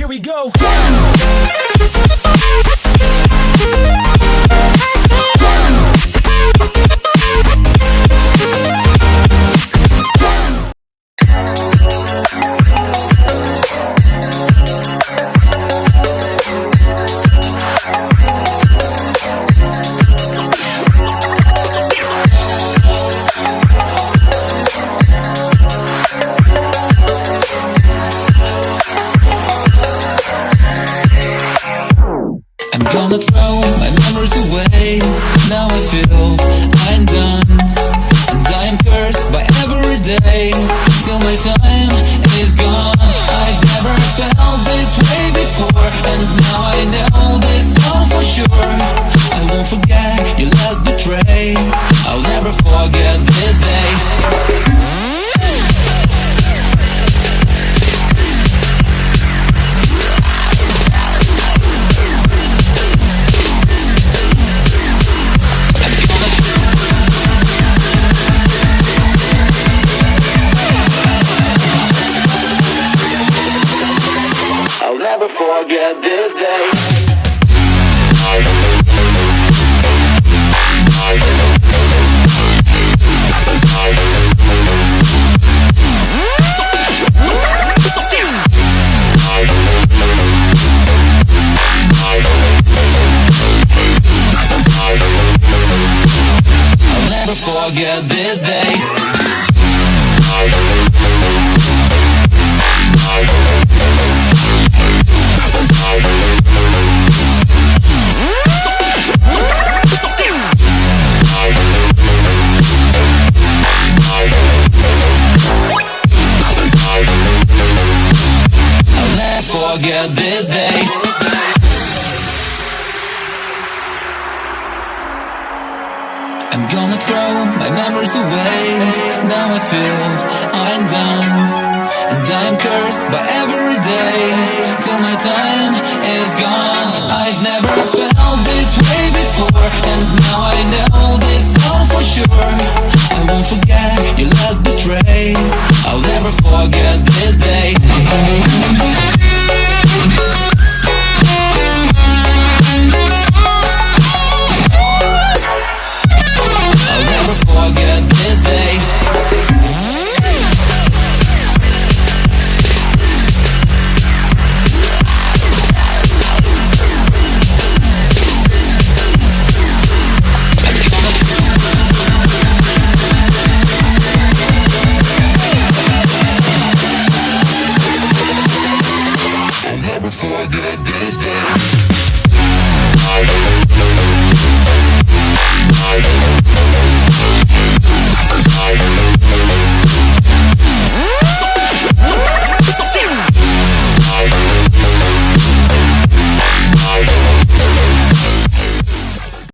we go. I'm gonna throw my memories away. Now I feel I'm done, and I am cursed by every day till my time is gone. I've never felt this way before, and now I know this all for sure. I won't forget your last betray. I'll never forget this day. I'll never forget this day. I'll never forget this day. Forget this day. I'm gonna throw my memories away. Now I feel I'm done, and I'm cursed by every day till my time is gone. I've never felt this way before, and now I know this all for sure. I won't forget your last betray. I'll never forget this day. I'll never forget this day. I'll never forget this day.